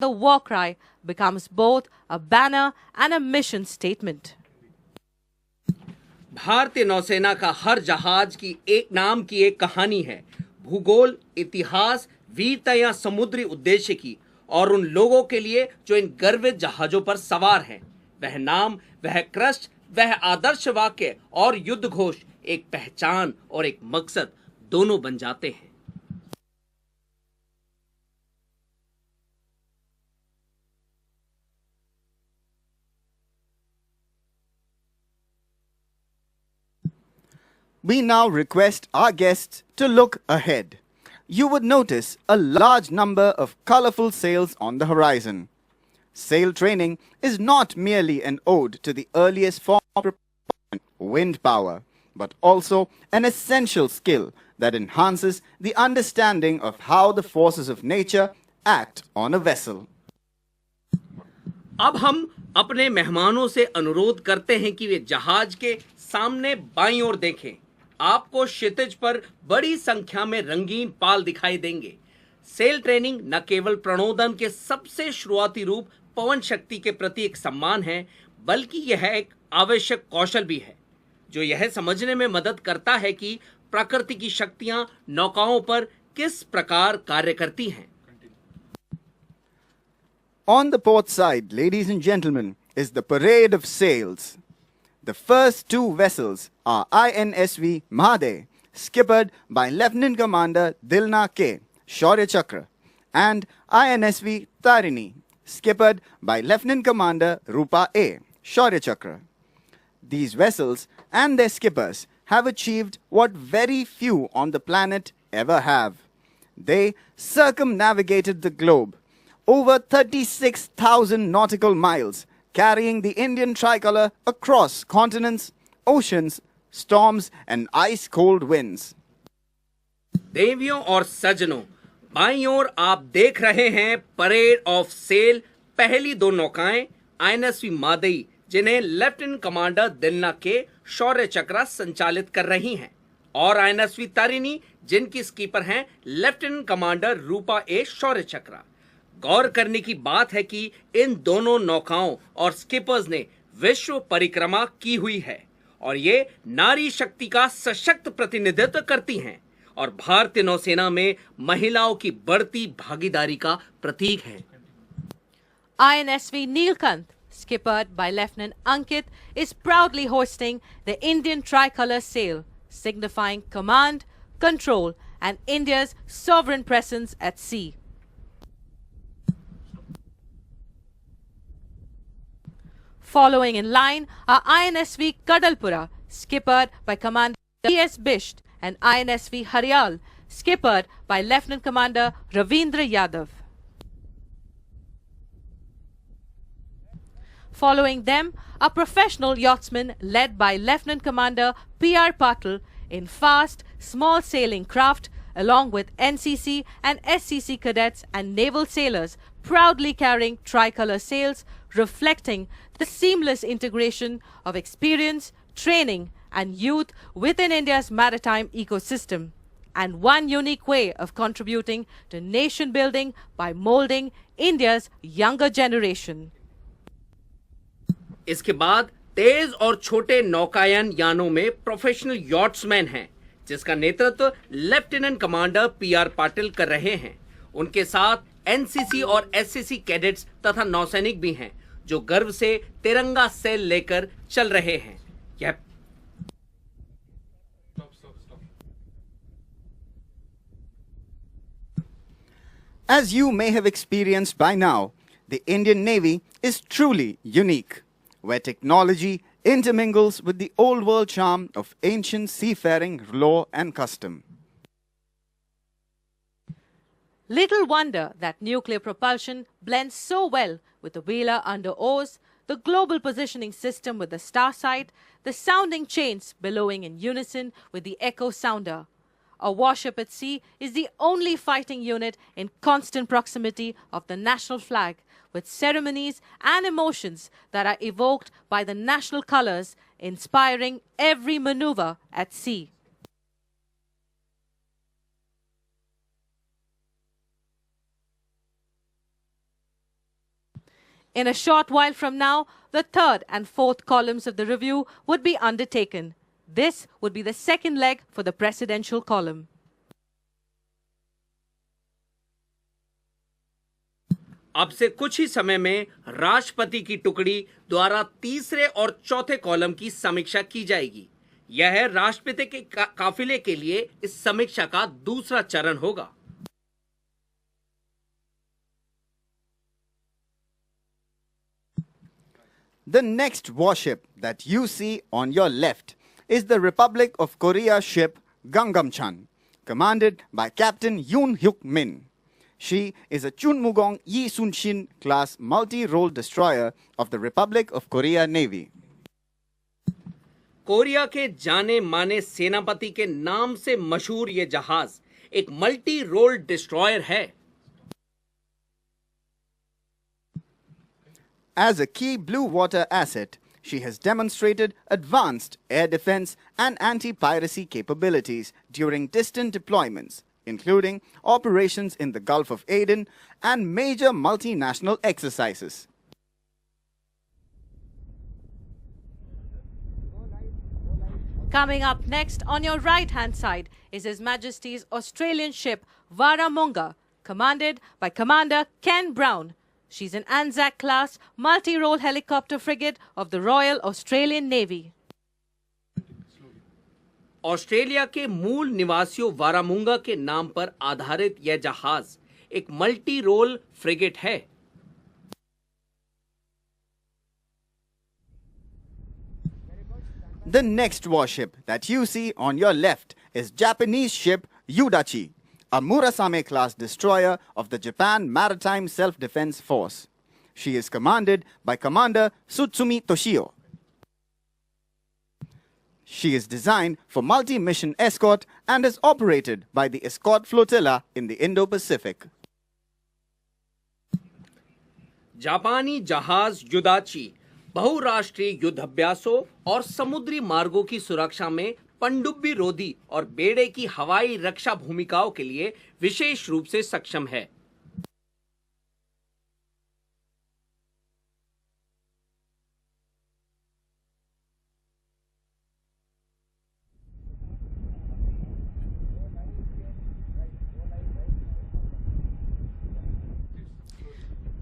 the war cry becomes both a banner and a mission statement. भारतीय नौसेना का हर जहाज की एक नाम की एक कहानी है। भूगोल, इतिहास, वीरता या समुद्री उद्देश्य की, और उन लोगों के लिए जो इन गर्वित जहाजों पर सवार हैं। वह नाम, वह कृष्ण, वह आदर्श वाक्य और युद्ध घोष एक पहचान और एक मकसद दोनों बन जाते हैं। We now request our guests to look ahead. You would notice a large number of colorful sails on the horizon. Sail training is not merely an ode to the earliest form of propulsion, wind power, but also an essential skill that enhances the understanding of how the forces of nature act on a vessel. अब हम अपने मेहमानों से अनुरोध करते हैं कि वे जहाज के सामने बाईं ओर देखें। आपको क्षितिज पर बड़ी संख्या में रंगीन पाल दिखाई देंगे। सेल ट्रेनिंग न केवल प्रणोदन के सबसे शुरुआती रूप पवन शक्ति के प्रति एक सम्मान है, बल्कि यह एक आवश्यक कौशल भी है जो यह समझने में मदद करता है कि प्रकृति की शक्तियां नौकाओं पर किस प्रकार कार्य करती हैं। On the port side, ladies and gentlemen, is the parade of sails. The first two vessels are INSV Mahade, skippered by Lieutenant Commander Dilna K. Shaurya Chakra, and INSV Tarini, skippered by Lieutenant Commander Rupa A. Shaurya Chakra. These vessels and their skippers have achieved what very few on the planet ever have. They circumnavigated the globe, over 36,000 nautical miles, carrying the Indian tricolor across continents, oceans, storms, and ice-cold winds. देवियों और सज्जनों, बाईं ओर आप देख रहे हैं parade of cell. पहली दो नौकाएं आईएनएसवी मादई, जिन्हें लेफ्टिनेंट कमांडर दिलना के शौर्य चक्रा संचालित कर रही हैं, और आईएनएसवी तारिणी, जिनकी स्कीपर हैं लेफ्टिनेंट कमांडर रूपा ए शौर्य चक्रा। गौर करने की बात है कि इन दोनों नौकाओं और स्किपर्स ने विश्व परिक्रमा की हुई है, और ये नारी शक्ति का सशक्त प्रतिनिधित्व करती हैं और भारतीय नौसेना में महिलाओं की बढ़ती भागीदारी का प्रतीक है। INSV Neelkant, skippered by Lieutenant Ankit, is proudly hoisting the Indian tricolour sail, signifying command, control, and India's sovereign presence at sea. Following in line are INSV Kadalpura, skippered by Commander E.S. Bisht, and INSV Haryal, skippered by Lieutenant Commander Ravindra Yadav. Following them are professional yachtsmen led by Lieutenant Commander P.R. Patil in fast, small sailing craft, along with NCC and SCC cadets and naval sailors proudly carrying tricolour sails, reflecting the seamless integration of experience, training, and youth within India's maritime ecosystem, and one unique way of contributing to nation building by molding India's younger generation. इसके बाद तेज और छोटे नौकायन यानों में professional यॉट्समैन हैं, जिसका नेतृत्व लेफ्टिनेंट कमांडर पीआर पाटिल कर रहे हैं। उनके साथ एनसीसी और एससीसी कैडेट्स तथा नौसैनिक भी हैं, जो गर्व से तिरंगा सेल लेकर चल रहे हैं। यह As you may have experienced by now, the Indian Navy is truly unique, where technology intermingles with the old world charm of ancient seafaring law and custom. Little wonder that nuclear propulsion blends so well with the wheeler under oars, the global positioning system with the star sight, the sounding chains billowing in unison with the echo sounder. A warship at sea is the only fighting unit in constant proximity of the national flag, with ceremonies and emotions that are evoked by the national colors, inspiring every maneuver at sea. In a short while from now, the third and fourth columns of the review would be undertaken. This would be the second leg for the presidential column. अब से कुछ ही समय में राष्ट्रपति की टुकड़ी द्वारा तीसरे और चौथे कॉलम की समीक्षा की जाएगी। यह राष्ट्रपति के काफिले के लिए इस समीक्षा का दूसरा चरण होगा। The next warship that you see on your left is the Republic of Korea ship Gangnam-chan, commanded by Captain Yoon Hyuk Min. She is a Chunmugong Yi Sun-shin class multi-role destroyer of the Republic of Korea Navy. Korea के जाने माने सेनापति के नाम से मशहूर ये जहाज एक मल्टी रोल डिस्ट्रॉयर है। As a key blue water asset, she has demonstrated advanced air defense and anti-piracy capabilities during distant deployments, including operations in the Gulf of Aden and major multinational exercises. Coming up next on your right-hand side is His Majesty's Australian ship Warramunga, commanded by Commander Ken Brown. She's an Anzac-class multi-role helicopter frigate of the Royal Australian Navy. Australia के मूल निवासियों वारामुंगा के नाम पर आधारित यह जहाज एक मल्टी रोल फ्रिगेट है। The next warship that you see on your left is Japanese ship Yudachi, a Murasame-class destroyer of the Japan Maritime Self-Defense Force. She is commanded by Commander Tsutsumi Toshio. She is designed for multi-mission escort and is operated by the Escort Flotilla in the Indo-Pacific. जापानी जहाज युदाची बहुराष्ट्रीय युद्धाभ्यासों और समुद्री मार्गों की सुरक्षा में पनडुब्बी रोधी और बेड़े की हवाई रक्षा भूमिकाओं के लिए विशेष रूप से सक्षम है।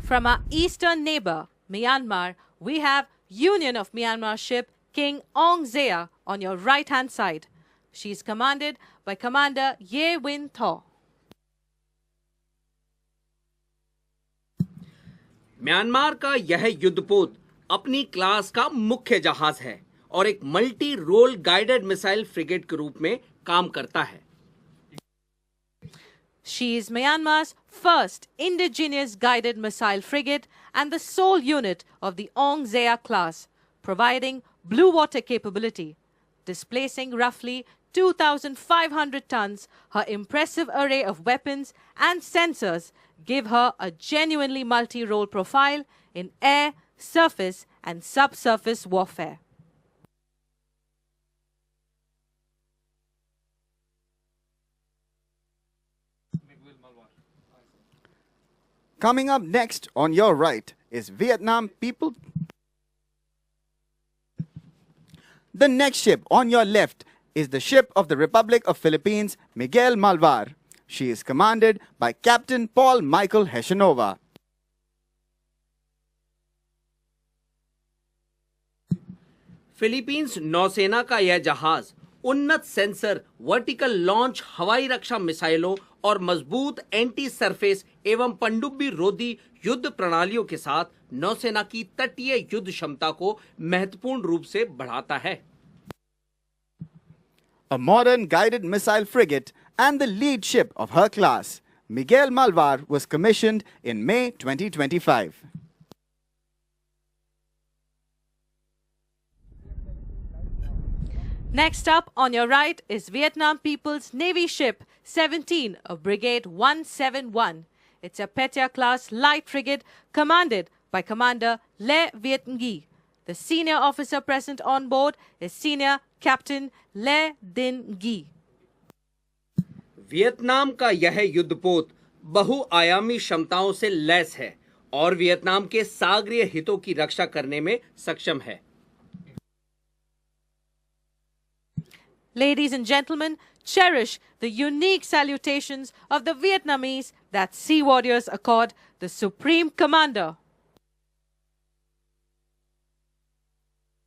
From our eastern neighbor, Myanmar, we have Union of Myanmar ship King Ong Zea on your right-hand side. She is commanded by Commander Ye Win Thaw. Myanmar का यह युद्धपोत अपनी क्लास का मुख्य जहाज है और एक multi role guided missile frigate के रूप में काम करता है। She is Myanmar's first indigenous guided missile frigate and the sole unit of the Ong Zea class, providing blue water capability. Displacing roughly 2,500 tons, her impressive array of weapons and sensors give her a genuinely multi-role profile in air, surface and subsurface warfare. Coming up next on your right is Vietnam People. The next ship on your left is the ship of the Republic of Philippines, Miguel Malvar. She is commanded by Captain Paul Michael Heshenova. Philippines नौसेना का यह जहाज उन्नत sensor, vertical launch हवाई रक्षा मिसाइलों और मजबूत anti surface एवं पनडुब्बी रोधी युद्ध प्रणालियों के साथ नौसेना की तटीय युद्ध क्षमता को महत्वपूर्ण रूप से बढ़ाता है। A modern guided missile frigate and the lead ship of her class, Miguel Malvar was commissioned in May 2025. Next up on your right is Vietnam People's Navy ship 17 of Brigade 171. It's a Petya-class light frigate commanded by Commander Le Viet Nghi. The senior officer present on board is Senior Captain Le Din Nghi. Vietnam का यह युद्धपोत बहुआयामी क्षमताओं से lace है और Vietnam के सागरीय हितों की रक्षा करने में सक्षम है। Ladies and gentlemen, cherish the unique salutations of the Vietnamese that Sea Warriors accord the Supreme Commander.